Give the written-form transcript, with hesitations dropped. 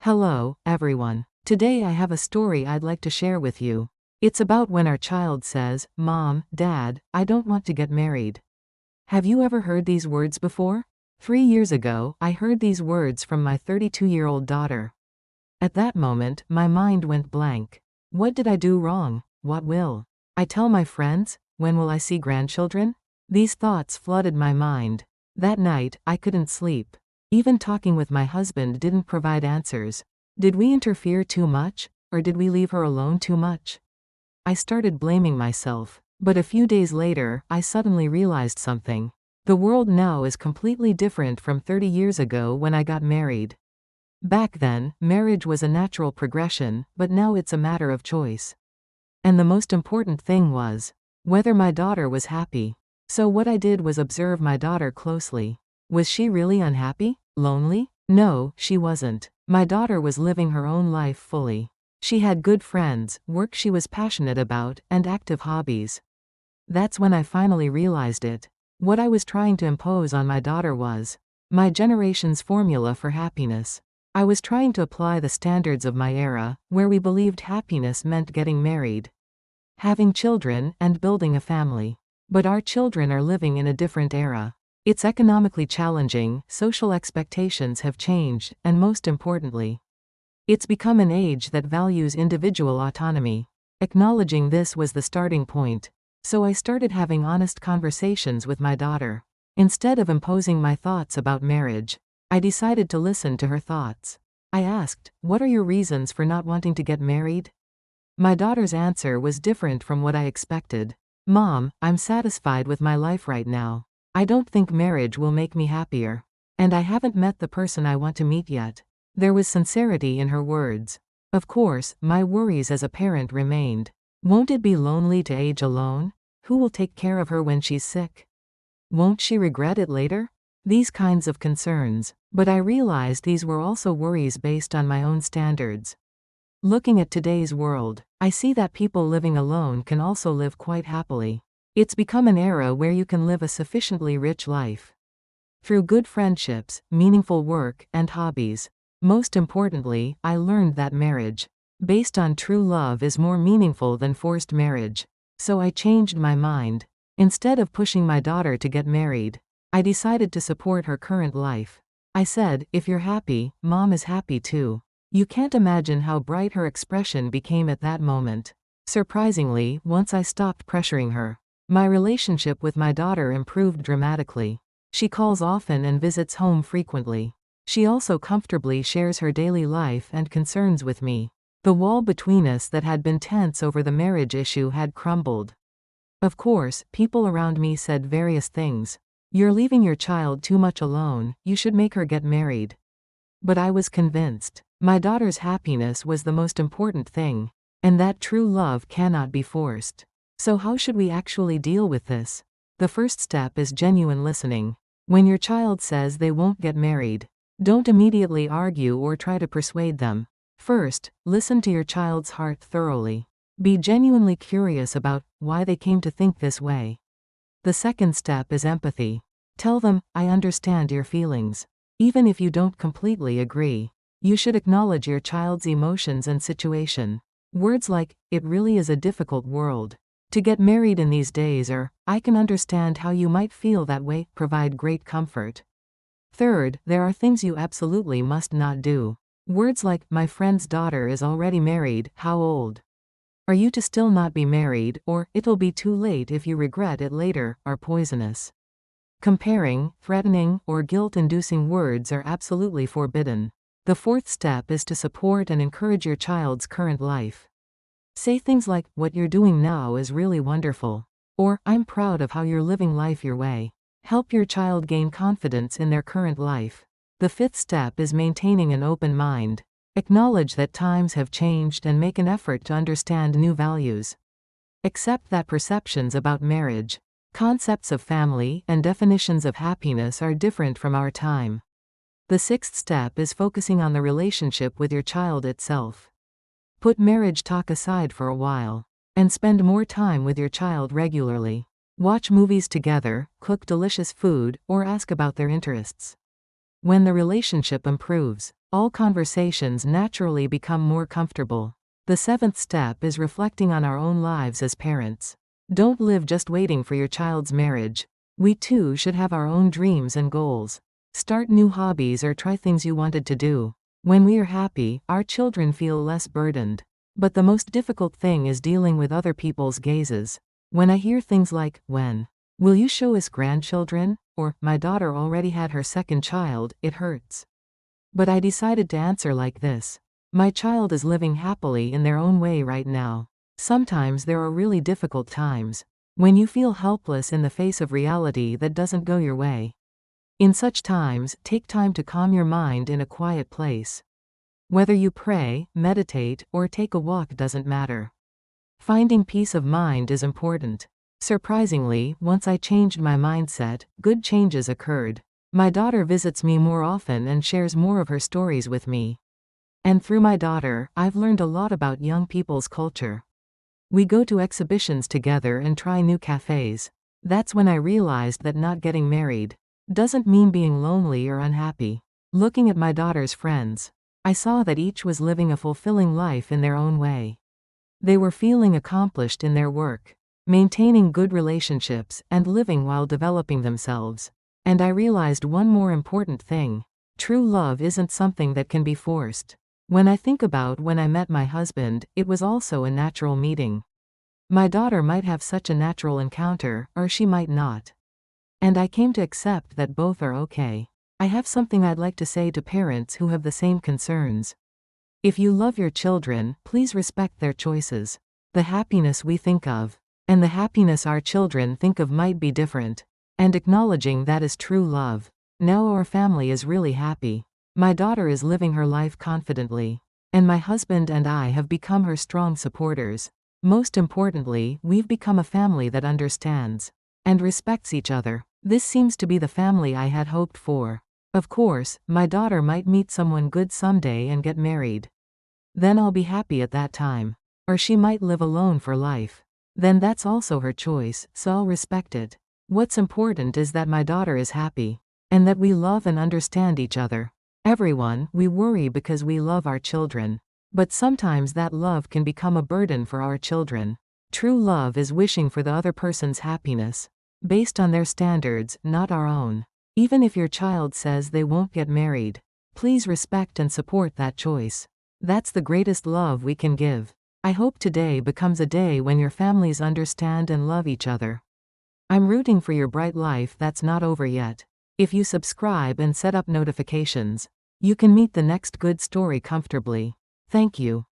Hello, everyone. Today I have a story I'd like to share with you. It's about when our child says, "Mom, Dad, I don't want to get married." Have you ever heard these words before? 3 years ago, I heard these words from my 32-year-old daughter. At that moment, my mind went blank. What did I do wrong? What will I tell my friends? When will I see grandchildren? These thoughts flooded my mind. That night, I couldn't sleep. Even talking with my husband didn't provide answers. Did we interfere too much? Or did we leave her alone too much? I started blaming myself. But a few days later, I suddenly realized something. The world now is completely different from 30 years ago when I got married. Back then, marriage was a natural progression, but now it's a matter of choice. And the most important thing was whether my daughter was happy. So what I did was observe my daughter closely. Was she really unhappy? Lonely? No, she wasn't. My daughter was living her own life fully. She had good friends, work she was passionate about, and active hobbies. That's when I finally realized it. What I was trying to impose on my daughter was my generation's formula for happiness. I was trying to apply the standards of my era, where we believed happiness meant getting married, having children, and building a family. But our children are living in a different era. It's economically challenging, social expectations have changed, and most importantly, it's become an age that values individual autonomy. Acknowledging this was the starting point. So I started having honest conversations with my daughter. Instead of imposing my thoughts about marriage, I decided to listen to her thoughts. I asked, "What are your reasons for not wanting to get married?" My daughter's answer was different from what I expected. "Mom, I'm satisfied with my life right now. I don't think marriage will make me happier. And I haven't met the person I want to meet yet." There was sincerity in her words. Of course, my worries as a parent remained. Won't it be lonely to age alone? Who will take care of her when she's sick? Won't she regret it later? These kinds of concerns. But I realized these were also worries based on my own standards. Looking at today's world, I see that people living alone can also live quite happily. It's become an era where you can live a sufficiently rich life through good friendships, meaningful work, and hobbies. Most importantly, I learned that marriage based on true love is more meaningful than forced marriage. So I changed my mind. Instead of pushing my daughter to get married, I decided to support her current life. I said, "If you're happy, Mom is happy too." You can't imagine how bright her expression became at that moment. Surprisingly, once I stopped pressuring her, my relationship with my daughter improved dramatically. She calls often and visits home frequently. She also comfortably shares her daily life and concerns with me. The wall between us that had been tense over the marriage issue had crumbled. Of course, people around me said various things. "You're leaving your child too much alone, you should make her get married." But I was convinced my daughter's happiness was the most important thing, and that true love cannot be forced. So how should we actually deal with this? The first step is genuine listening. When your child says they won't get married, don't immediately argue or try to persuade them. First, listen to your child's heart thoroughly. Be genuinely curious about why they came to think this way. The second step is empathy. Tell them, "I understand your feelings." Even if you don't completely agree, you should acknowledge your child's emotions and situation. Words like, "It really is a difficult world to get married in these days," or "I can understand how you might feel that way," provide great comfort. Third, there are things you absolutely must not do. Words like, "My friend's daughter is already married, how old are you to still not be married?" or "It'll be too late if you regret it later," are poisonous. Comparing, threatening, or guilt-inducing words are absolutely forbidden. The fourth step is to support and encourage your child's current life. Say things like, "What you're doing now is really wonderful," or "I'm proud of how you're living life your way." Help your child gain confidence in their current life. The fifth step is maintaining an open mind. Acknowledge that times have changed and make an effort to understand new values. Accept that perceptions about marriage, concepts of family, and definitions of happiness are different from our time. The sixth step is focusing on the relationship with your child itself. Put marriage talk aside for a while, and spend more time with your child regularly. Watch movies together, cook delicious food, or ask about their interests. When the relationship improves, all conversations naturally become more comfortable. The seventh step is reflecting on our own lives as parents. Don't live just waiting for your child's marriage. We too should have our own dreams and goals. Start new hobbies or try things you wanted to do. When we are happy, our children feel less burdened. But the most difficult thing is dealing with other people's gazes. When I hear things like, "When will you show us grandchildren?" or "My daughter already had her second child," it hurts. But I decided to answer like this. My child is living happily in their own way right now. Sometimes there are really difficult times. When you feel helpless in the face of reality that doesn't go your way. In such times, take time to calm your mind in a quiet place. Whether you pray, meditate, or take a walk doesn't matter. Finding peace of mind is important. Surprisingly, once I changed my mindset, good changes occurred. My daughter visits me more often and shares more of her stories with me. And through my daughter, I've learned a lot about young people's culture. We go to exhibitions together and try new cafes. That's when I realized that not getting married doesn't mean being lonely or unhappy. Looking at my daughter's friends, I saw that each was living a fulfilling life in their own way. They were feeling accomplished in their work, maintaining good relationships, and living while developing themselves. And I realized one more important thing. True love isn't something that can be forced. When I think about when I met my husband, it was also a natural meeting. My daughter might have such a natural encounter, or she might not. And I came to accept that both are okay. I have something I'd like to say to parents who have the same concerns. If you love your children, please respect their choices. The happiness we think of, and the happiness our children think of might be different. And acknowledging that is true love. Now our family is really happy. My daughter is living her life confidently. And my husband and I have become her strong supporters. Most importantly, we've become a family that understands and respects each other. This seems to be the family I had hoped for. Of course, my daughter might meet someone good someday and get married. Then I'll be happy at that time. Or she might live alone for life. Then that's also her choice, so I'll respect it. What's important is that my daughter is happy. And that we love and understand each other. We worry because we love our children. But sometimes that love can become a burden for our children. True love is wishing for the other person's happiness. Based on their standards, not our own. Even if your child says they won't get married, please respect and support that choice. That's the greatest love we can give. I hope today becomes a day when your families understand and love each other. I'm rooting for your bright life that's not over yet. If you subscribe and set up notifications, you can meet the next good story comfortably. Thank you.